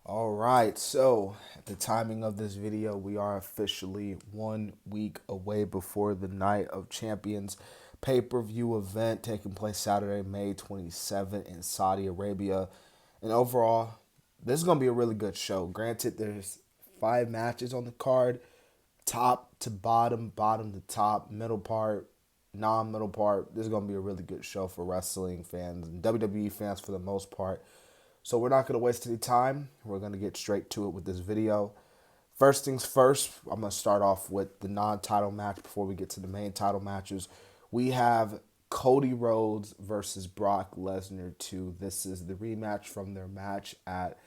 All right, so at the timing of this video, we are officially 1 week away before the Night of Champions pay-per-view event taking place Saturday, May 27th in Saudi Arabia. And overall, this is going to be a really good show. Granted, there's 5 matches on the card, top to bottom, bottom to top, middle part, non-middle part. This is going to be a really good show for wrestling fans and WWE fans for the most part. So we're not going to waste any time. We're going to get straight to it with this video. First things first, I'm going to start off with the non-title match before we get to the main title matches. We have Cody Rhodes versus Brock Lesnar 2. This is the rematch from their match at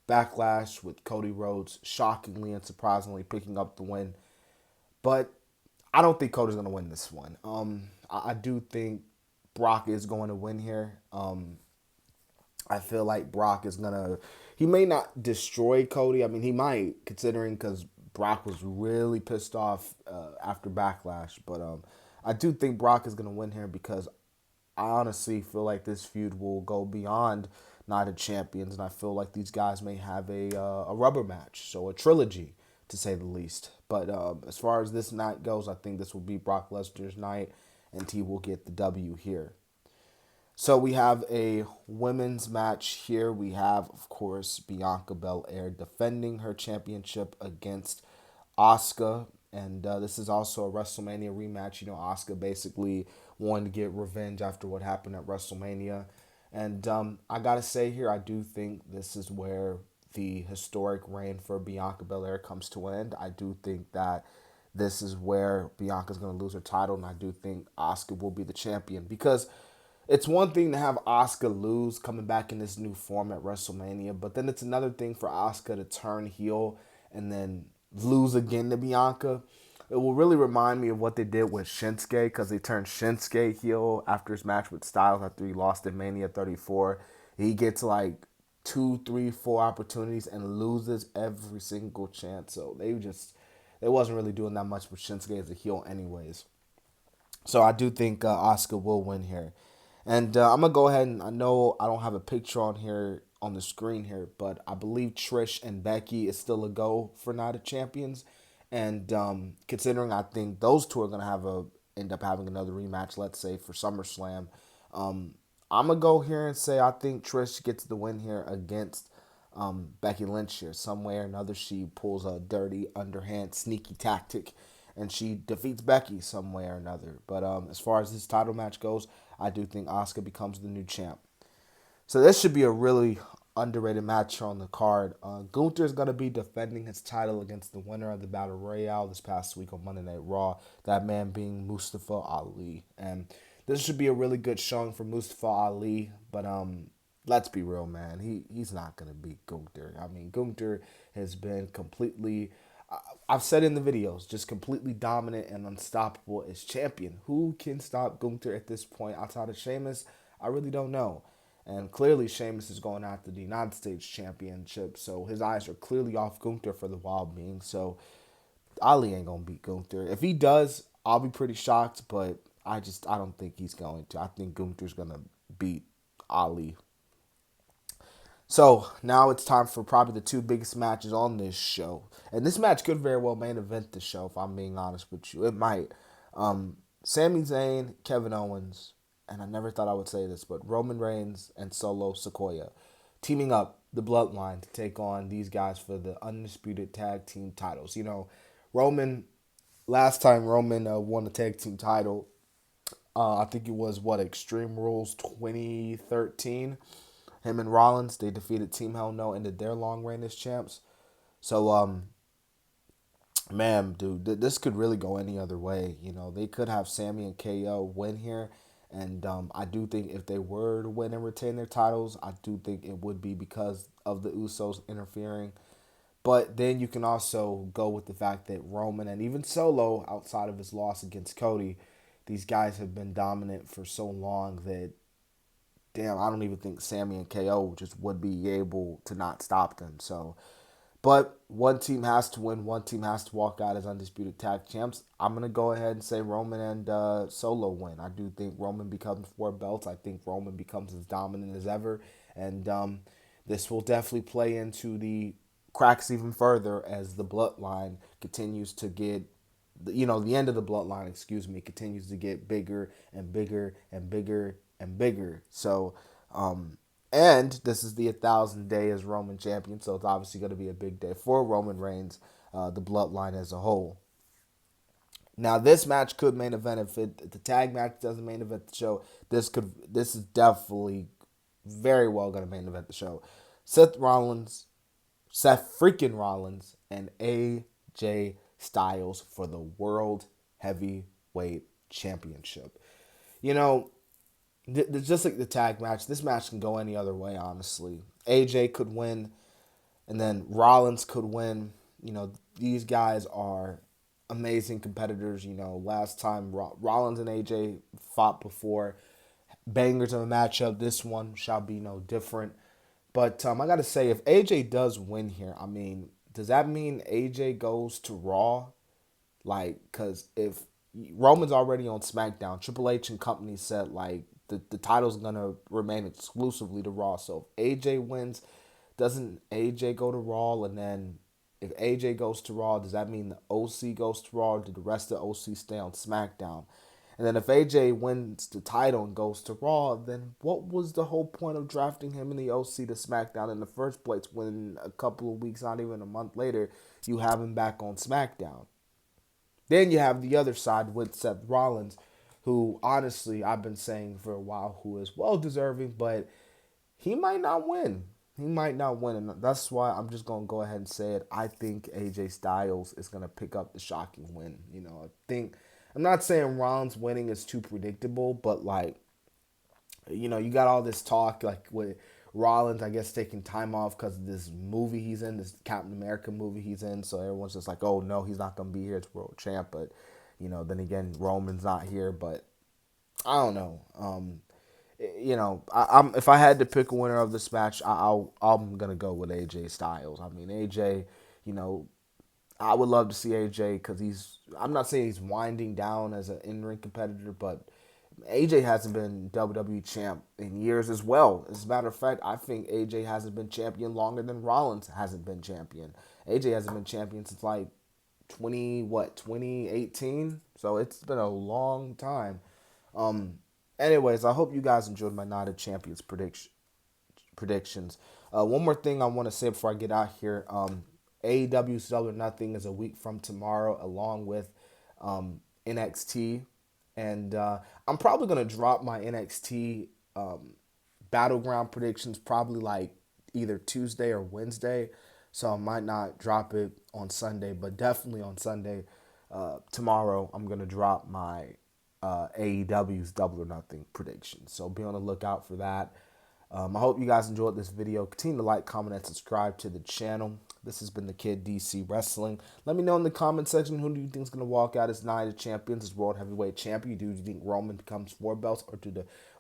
Backlash with Cody Rhodes shockingly and surprisingly picking up the win. But I don't think Cody's going to win this one. I do think Brock is going to win here. I feel like Brock is gonna. He may not destroy Cody. I mean, he might, considering because Brock was really pissed off after Backlash. But I do think Brock is gonna win here because I honestly feel like this feud will go beyond Night of Champions, and I feel like these guys may have a rubber match, so a trilogy to say the least. But as far as this night goes, I think this will be Brock Lesnar's night, and he will get the W here. So we have a women's match here. We have, of course, Bianca Belair defending her championship against Auska. And this is also a WrestleMania rematch. You know, Auska basically wanted to get revenge after what happened at WrestleMania. And I got to say here, I do think this is where the historic reign for Bianca Belair comes to an end. I do think that this is where Bianca's going to lose her title. And I do think Auska will be the champion because it's one thing to have Auska lose coming back in this new form at WrestleMania, but then it's another thing for Auska to turn heel and then lose again to Bianca. It will really remind me of what they did with Shinsuke because they turned Shinsuke heel after his match with Styles after he lost at Mania 34. He gets like two, three, four opportunities and loses every single chance. So they wasn't really doing that much with Shinsuke as a heel anyways. So I do think Auska will win here. And I'm going to go ahead and I know I don't have a picture on here on the screen here, but I believe Trish and Becky is still a go for Night of Champions. And considering I think those two are going to end up having another rematch, let's say for SummerSlam, I'm going to go here and say I think Trish gets the win here against Becky Lynch here. Some way or another, she pulls a dirty, underhand, sneaky tactic, and she defeats Becky some way or another. But as far as this title match goes, I do think Asuka becomes the new champ. So this should be a really underrated match on the card. Gunther is going to be defending his title against the winner of the Battle Royale this past week on Monday Night Raw. That man being Mustafa Ali. And this should be a really good showing for Mustafa Ali. But let's be real, man. He's not going to beat Gunther. I mean, Gunther has been completely, I've said in the videos, just completely dominant and unstoppable as champion. Who can stop Gunther at this point outside of Sheamus? I really don't know. And clearly, Sheamus is going after the United States Championship, so his eyes are clearly off Gunther for the wild being. So Ali ain't gonna beat Gunther. If he does, I'll be pretty shocked, but I don't think he's going to. I think Gunther's gonna beat Ali. So now it's time for probably the two biggest matches on this show. And this match could very well main event the show, if I'm being honest with you. It might. Sami Zayn, Kevin Owens, and I never thought I would say this, but Roman Reigns and Solo Sikoa teaming up the bloodline to take on these guys for the undisputed tag team titles. You know, Roman, last time Roman won the tag team title, I think it was what, Extreme Rules 2013. Him and Rollins, they defeated Team Hell No, ended their long reign as champs. So, man, dude, this could really go any other way. You know, they could have Sami and KO win here. And I do think if they were to win and retain their titles, I do think it would be because of the Usos interfering. But then you can also go with the fact that Roman and even Solo, outside of his loss against Cody, these guys have been dominant for so long that damn, I don't even think Sami and KO just would be able to not stop them. So, but one team has to win. One team has to walk out as undisputed tag champs. I'm gonna go ahead and say Roman and Solo win. I do think Roman becomes 4 belts. I think Roman becomes as dominant as ever, and This will definitely play into the cracks even further as the bloodline continues to get, the end of the bloodline, excuse me, continues to get bigger and bigger and bigger and bigger. So, and this is the 1,000th day as Roman champion, so it's obviously going to be a big day for Roman Reigns, the bloodline as a whole. Now, this match could main event if the tag match doesn't main event the show. This is definitely very well going to main event the show. Seth freaking Rollins, and AJ Styles for the World Heavyweight Championship. You know, just like the tag match, this match can go any other way, honestly. AJ could win, and then Rollins could win. These guys are amazing competitors. Last time Rollins and AJ fought before, bangers of a matchup. This one shall be no different. But I got to say, if AJ does win here, I mean, does that mean AJ goes to Raw? Like, because if Roman's already on SmackDown, Triple H and company said, like, the title's going to remain exclusively to Raw. So if AJ wins, doesn't AJ go to Raw? And then if AJ goes to Raw, does that mean the OC goes to Raw? Or do the rest of the OC stay on SmackDown? And then if AJ wins the title and goes to Raw, then what was the whole point of drafting him in the OC to SmackDown in the first place when a couple of weeks, not even a month later, you have him back on SmackDown? Then you have the other side with Seth Rollins, who honestly I've been saying for a while who is well deserving, but he might not win. He might not win, and that's why I'm just gonna go ahead and say it. I think AJ Styles is gonna pick up the shocking win. I think I'm not saying Rollins winning is too predictable, but like, you got all this talk like with Rollins, I guess, taking time off because of this movie he's in, this Captain America movie he's in. So everyone's just like, oh no, he's not gonna be here as world champ. But then again, Roman's not here. But I don't know. I'm if I had to pick a winner of this match, I'm gonna go with AJ Styles. I mean, AJ, you know, I would love to see AJ because I'm not saying he's winding down as an in-ring competitor, but AJ hasn't been WWE champ in years as well. As a matter of fact, I think AJ hasn't been champion longer than Rollins hasn't been champion. AJ hasn't been champion since like 2018. So it's been a long time. Anyways, I hope you guys enjoyed my Night of Champions predictions. One more thing I want to say before I get out here. AEW's Double or Nothing is a week from tomorrow, along with NXT. And I'm probably going to drop my NXT Battleground predictions probably like either Tuesday or Wednesday. So I might not drop it on Sunday, but definitely on Sunday. Tomorrow, I'm going to drop my AEW's Double or Nothing predictions. So be on the lookout for that. I hope you guys enjoyed this video. Continue to like, comment, and subscribe to the channel. This has been the Kid DC Wrestling. Let me know in the comment section who do you think is going to walk out as Night of Champions, as World Heavyweight Champion. Do you think Roman becomes 4 belts,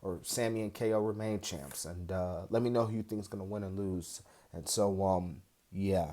or Sami and KO remain champs? And let me know who you think is going to win and lose. And so, yeah.